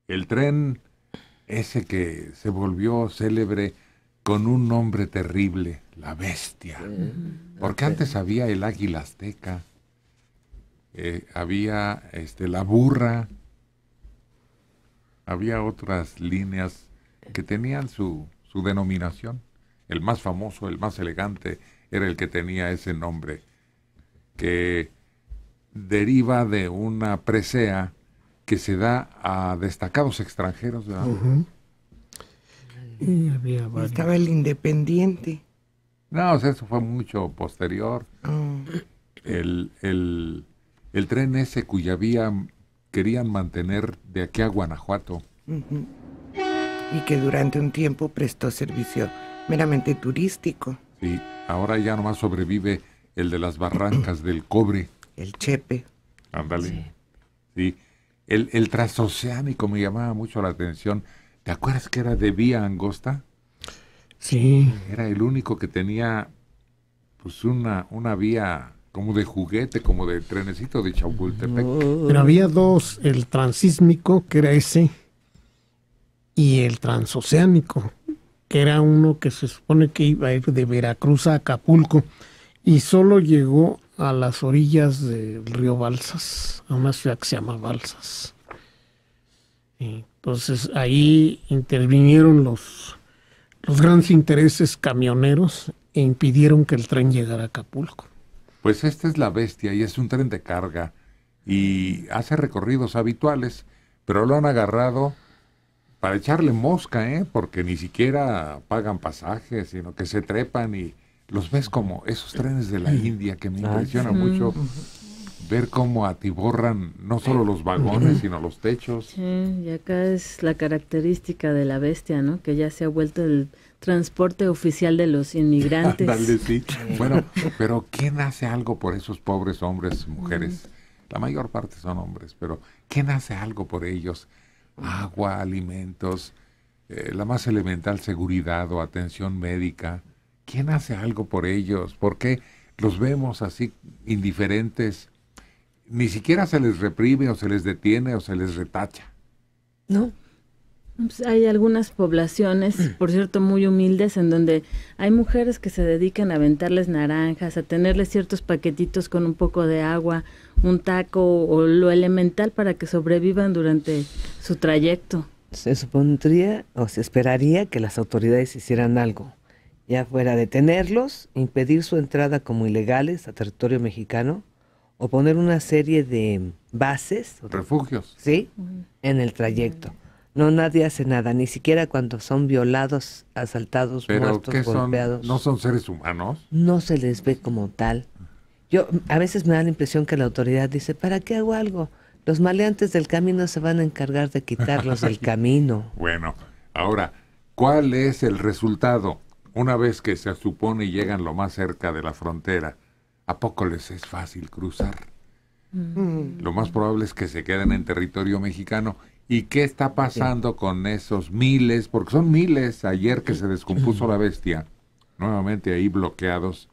El tren ese que se volvió célebre con un nombre terrible, la Bestia. Porque antes había el Águila Azteca, había la Burra, había otras líneas que tenían su denominación. El más famoso, el más elegante, era el que tenía ese nombre, que deriva de una presea que se da a destacados extranjeros, ¿verdad? Y había varios. Estaba el Independiente. No, o sea, eso fue mucho posterior. El tren ese cuya vía querían mantener de aquí a Guanajuato. Y que durante un tiempo prestó servicio meramente turístico. Sí, ahora ya nomás sobrevive el de las barrancas del Cobre. El Chepe. Ándale. Sí. El transoceánico me llamaba mucho la atención. ¿Te acuerdas que era de vía angosta? Sí. Era el único que tenía pues una vía como de juguete, como de trenecito de Chapultepec. Pero había dos, el transísmico, que era ese, y el transoceánico, que era uno que se supone que iba a ir de Veracruz a Acapulco, y solo llegó a las orillas del río Balsas, a una ciudad que se llama Balsas. Entonces ahí intervinieron los grandes intereses camioneros e impidieron que el tren llegara a Acapulco. Pues esta es la Bestia y es un tren de carga y hace recorridos habituales, pero lo han agarrado para echarle mosca, porque ni siquiera pagan pasajes, sino que se trepan y los ves como esos trenes de la India, que me impresiona mucho ver cómo atiborran no solo los vagones, sino los techos. Sí, y acá es la característica de la Bestia, ¿no? Que ya se ha vuelto el transporte oficial de los inmigrantes. Dale, sí. Bueno, pero ¿quién hace algo por esos pobres hombres, mujeres? La mayor parte son hombres, pero ¿quién hace algo por ellos? Agua, alimentos, la más elemental seguridad o atención médica. ¿Quién hace algo por ellos? ¿Por qué los vemos así indiferentes? Ni siquiera se les reprime o se les detiene o se les retacha. No. Pues hay algunas poblaciones, por cierto, muy humildes, en donde hay mujeres que se dedican a aventarles naranjas, a tenerles ciertos paquetitos con un poco de agua, un taco o lo elemental para que sobrevivan durante su trayecto. Se supondría o se esperaría que las autoridades hicieran algo, ya fuera detenerlos, impedir su entrada como ilegales a territorio mexicano o poner una serie de bases, refugios, ¿sí?, en el trayecto. No, nadie hace nada, ni siquiera cuando son violados, asaltados, pero muertos, ¿qué golpeados. son? ¿No son seres humanos? No se les ve como tal. Yo a veces me da la impresión que la autoridad dice, ¿para qué hago algo? Los maleantes del camino se van a encargar de quitarlos del camino. Bueno, ahora, ¿cuál es el resultado? Una vez que se supone llegan lo más cerca de la frontera, ¿a poco les es fácil cruzar? Lo más probable es que se queden en territorio mexicano. ¿Y qué está pasando con esos miles? Porque son miles, ayer que se descompuso la Bestia, nuevamente ahí bloqueados,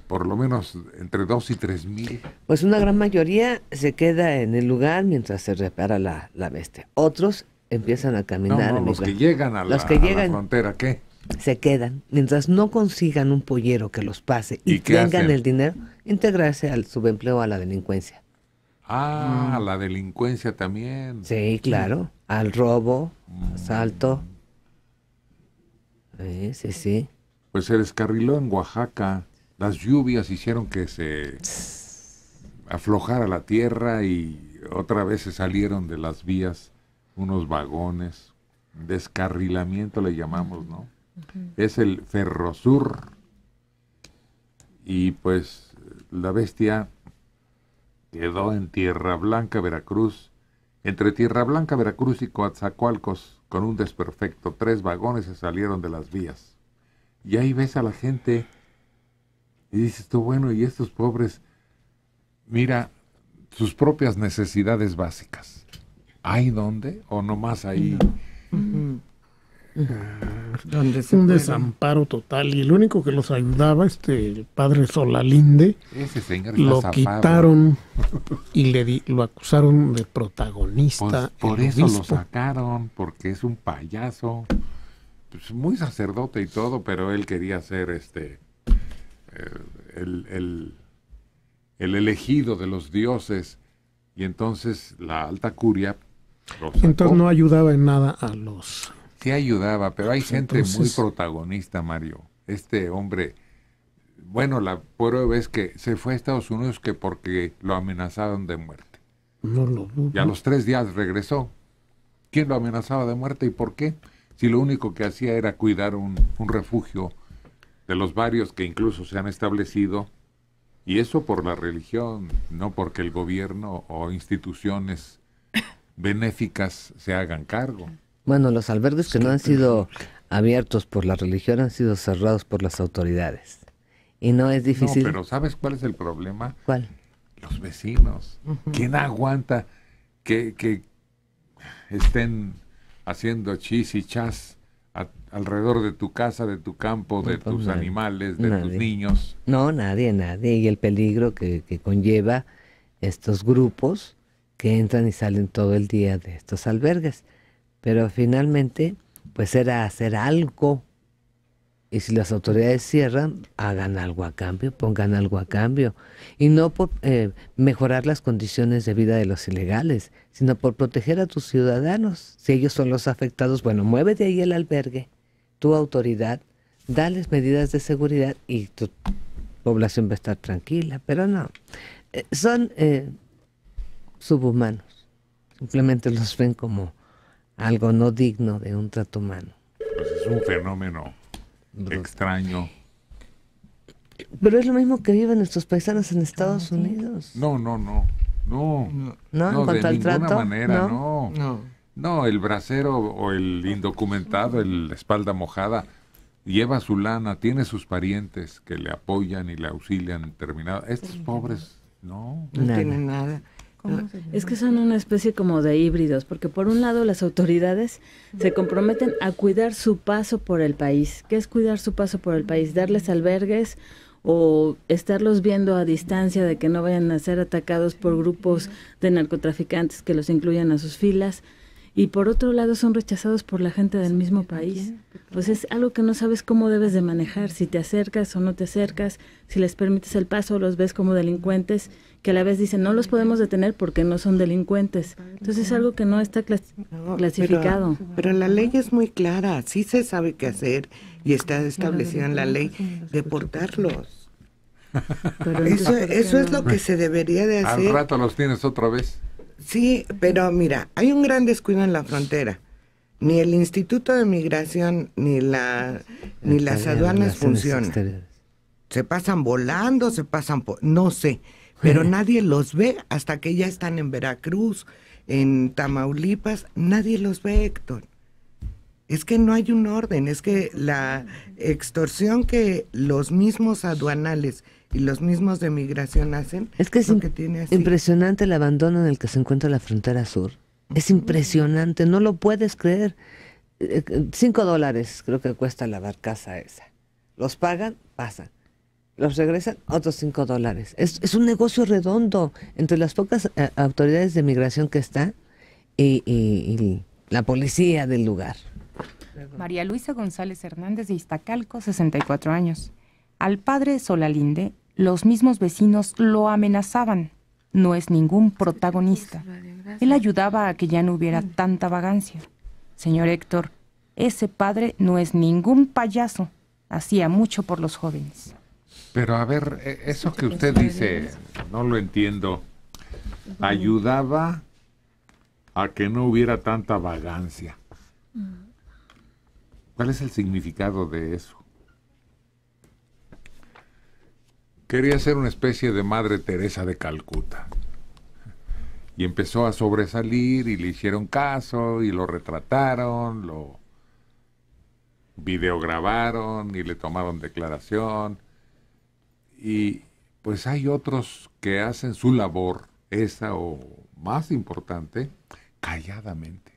por lo menos entre 2 y 3 mil. Pues una gran mayoría se queda en el lugar mientras se repara la Bestia. Otros empiezan a caminar. No, los que llegan a la frontera, ¿qué? Se quedan, mientras no consigan un pollero que los pase y tengan el dinero, integrarse al subempleo, a la delincuencia. La delincuencia también. Sí, claro, al robo, asalto. Sí. Pues se descarriló en Oaxaca, las lluvias hicieron que se aflojara la tierra y otra vez se salieron de las vías unos vagones, descarrilamiento le llamamos, ¿no? Es el Ferrosur y pues la Bestia quedó en Tierra Blanca, Veracruz, entre Tierra Blanca, Veracruz y Coatzacoalcos, con un desperfecto. 3 vagones se salieron de las vías. Y ahí ves a la gente y dices tú, bueno, y estos pobres, mira, sus propias necesidades básicas. ¿Hay dónde? ¿O nomás ahí? Donde se un pueda. desamparo total. Y el único que los ayudaba, el padre Solalinde, Ese señor está lo zafado. quitaron y lo acusaron de protagonista. Pues, por el eso lo obispo. sacaron, porque es un payaso, pues, muy sacerdote y todo, pero él quería ser el elegido de los dioses, y entonces la alta curia lo sacó. Entonces no ayudaba en nada a los... Sí ayudaba, pero hay gente muy Entonces- protagonista, Mario. Este hombre, bueno, la prueba es que se fue a Estados Unidos que porque lo amenazaron de muerte. No lo dudo. Y a los 3 días regresó. ¿Quién lo amenazaba de muerte y por qué? Si lo único que hacía era cuidar un refugio de los varios que incluso se han establecido, y eso por la religión, no porque el gobierno o instituciones benéficas se hagan cargo. Bueno, los albergues que no han sido abiertos por la religión han sido cerrados por las autoridades. Y no es difícil. No, pero ¿sabes cuál es el problema? ¿Cuál? Los vecinos. ¿Quién aguanta que estén haciendo chis y chas alrededor de tu casa, de tu campo, de No, pues tus nadie. animales, de tus Nadie. niños? No, nadie. Y el peligro que conlleva estos grupos que entran y salen todo el día de estos albergues. Pero finalmente, pues era hacer algo. Y si las autoridades cierran, hagan algo a cambio, pongan algo a cambio. Y no por mejorar las condiciones de vida de los ilegales, sino por proteger a tus ciudadanos. Si ellos son los afectados, bueno, mueve de ahí el albergue, tu autoridad, dales medidas de seguridad y tu población va a estar tranquila. Pero no, son subhumanos. Simplemente los ven como algo no digno de un trato humano. Pues es un fenómeno extraño. Pero es lo mismo que viven nuestros paisanos en Estados Unidos. No. ¿No? No, En de cuanto al ninguna trato, manera, ¿no? no. No. No, el bracero o el indocumentado, el espalda mojada, lleva su lana, tiene sus parientes que le apoyan y le auxilian en determinado. Estos pobres, no. No Nada. tienen nada. Es que son una especie como de híbridos, porque por un lado las autoridades se comprometen a cuidar su paso por el país. ¿Qué es cuidar su paso por el país? Darles albergues o estarlos viendo a distancia de que no vayan a ser atacados por grupos de narcotraficantes que los incluyan a sus filas. Y por otro lado son rechazados por la gente del mismo país. Pues es algo que no sabes cómo debes de manejar, si te acercas o no te acercas, si les permites el paso o los ves como delincuentes, que a la vez dicen no los podemos detener porque no son delincuentes. Entonces es algo que no está No, clasificado. Pero la ley es muy clara, sí se sabe qué hacer y está establecido en la ley deportarlos. Pero entonces, ¿por qué Eso es no? lo que se debería de Al hacer. rato los tienes otra vez. Sí, pero mira, hay un gran descuido en la frontera. Ni el Instituto de Migración ni las aduanas funcionan. Se pasan volando, no sé, pero nadie los ve hasta que ya están en Veracruz, en Tamaulipas, nadie los ve, Héctor. Es que no hay un orden, es que la extorsión que los mismos aduanales y los mismos de migración hacen Es que es lo que tiene así. impresionante el abandono en el que se encuentra la frontera sur. Es impresionante, no lo puedes creer. $5 creo que cuesta la barcaza esa. Los pagan, pasan. Los regresan, otros $5. Es un negocio redondo entre las pocas autoridades de migración que está y la policía del lugar. María Luisa González Hernández de Iztacalco, 64 años. Al padre Solalinde, los mismos vecinos lo amenazaban. No es ningún protagonista. Él ayudaba a que ya no hubiera tanta vagancia. Señor Héctor, ese padre no es ningún payaso. Hacía mucho por los jóvenes. Pero a ver, eso que usted dice, no lo entiendo. Ayudaba a que no hubiera tanta vagancia. ¿Cuál es el significado de eso? Quería ser una especie de Madre Teresa de Calcuta. Y empezó a sobresalir y le hicieron caso y lo retrataron, lo videograbaron y le tomaron declaración. Y pues hay otros que hacen su labor, esa o más importante, calladamente.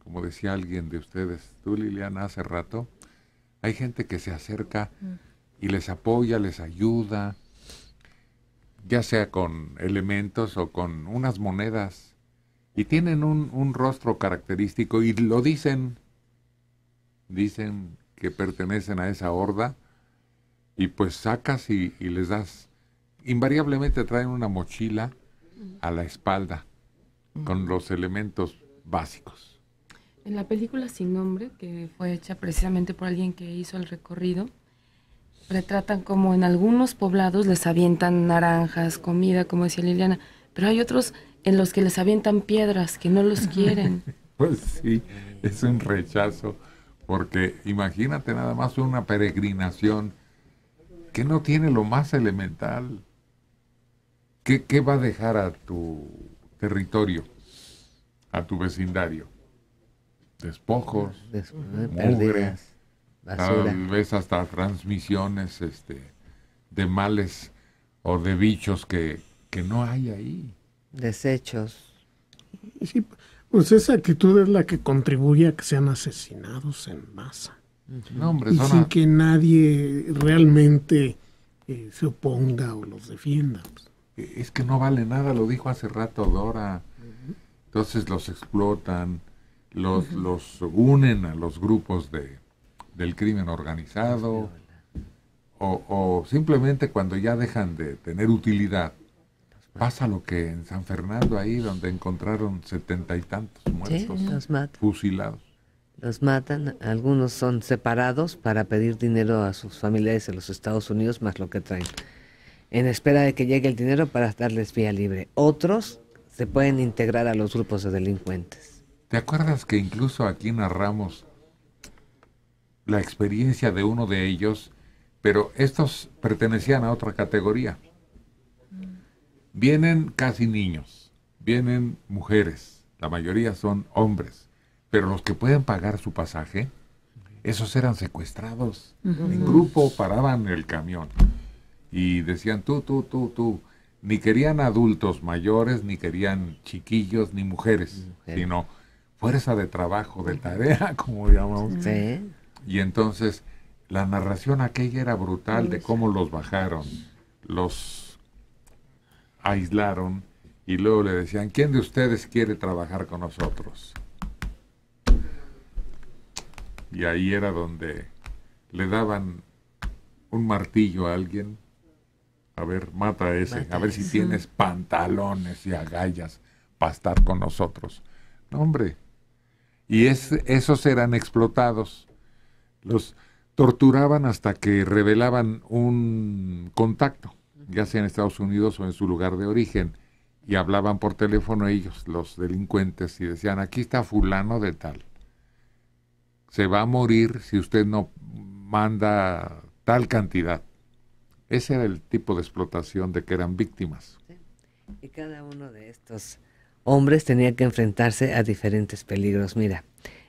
como decía alguien de ustedes, tú Liliana hace rato, hay gente que se acerca y les apoya, les ayuda, ya sea con elementos o con unas monedas, y tienen un rostro característico y lo dicen que pertenecen a esa horda, y pues sacas y les das, invariablemente traen una mochila a la espalda con los elementos básicos. En la película Sin Nombre, que fue hecha precisamente por alguien que hizo el recorrido, retratan como en algunos poblados les avientan naranjas, comida, como decía Liliana, pero hay otros en los que les avientan piedras, que no los quieren. Pues sí, es un rechazo, porque imagínate nada más una peregrinación que no tiene lo más elemental. ¿Qué va a dejar a tu territorio, a tu vecindario? Despojos, mugre, basura. tal vez hasta transmisiones de males o de bichos que no hay ahí. Desechos. Sí, pues esa actitud es la que contribuye a que sean asesinados en masa. No, hombre, Y sin que nadie realmente se oponga o los defienda. Es que no vale nada, lo dijo hace rato Dora. Entonces los explotan, los unen a los grupos del crimen organizado, o simplemente cuando ya dejan de tener utilidad, pasa lo que en San Fernando, ahí donde encontraron 70 y tantos muertos, Sí, los matan. fusilados. Los matan, algunos son separados para pedir dinero a sus familiares en los Estados Unidos, más lo que traen, en espera de que llegue el dinero para darles vía libre. Otros se pueden integrar a los grupos de delincuentes. ¿Te acuerdas que incluso aquí narramos la experiencia de uno de ellos, pero estos pertenecían a otra categoría? Vienen casi niños, vienen mujeres, la mayoría son hombres, pero los que pueden pagar su pasaje, esos eran secuestrados. En grupo paraban el camión y decían tú. Ni querían adultos mayores, ni querían chiquillos, ni mujeres, sino fuerza de trabajo, de tarea, como llamamos. Sí. Y entonces la narración aquella era brutal de cómo los bajaron, los aislaron y luego le decían, ¿quién de ustedes quiere trabajar con nosotros? Y ahí era donde le daban un martillo a alguien. A ver, mata a ese, a ver si tienes pantalones y agallas para estar con nosotros. No, hombre. Y esos eran explotados. Los torturaban hasta que revelaban un contacto, ya sea en Estados Unidos o en su lugar de origen, y hablaban por teléfono ellos, los delincuentes, y decían, aquí está fulano de tal. Se va a morir si usted no manda tal cantidad. Ese era el tipo de explotación de que eran víctimas. Sí. Y cada uno de estos hombres tenía que enfrentarse a diferentes peligros. Mira,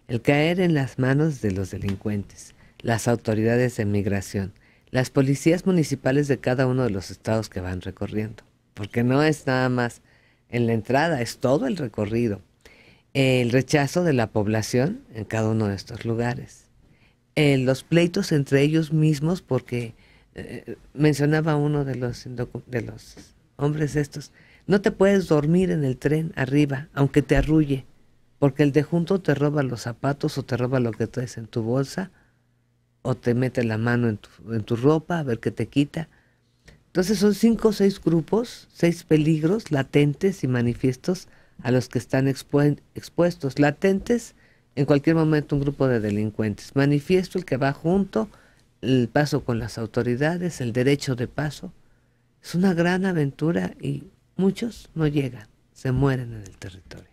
el caer en las manos de los delincuentes, las autoridades de migración, las policías municipales de cada uno de los estados que van recorriendo, porque no es nada más en la entrada, es todo el recorrido. El rechazo de la población en cada uno de estos lugares. Los pleitos entre ellos mismos, porque mencionaba uno de los hombres estos, no te puedes dormir en el tren arriba, aunque te arrulle, porque el de junto te roba los zapatos o te roba lo que traes en tu bolsa, o te mete la mano en tu ropa a ver qué te quita. Entonces son 5 o 6 grupos, 6 peligros latentes y manifiestos a los que están expuestos. Latentes, en cualquier momento un grupo de delincuentes. Manifiesto, el que va junto, el paso con las autoridades, el derecho de paso. Es una gran aventura y muchos no llegan, se mueren en el territorio.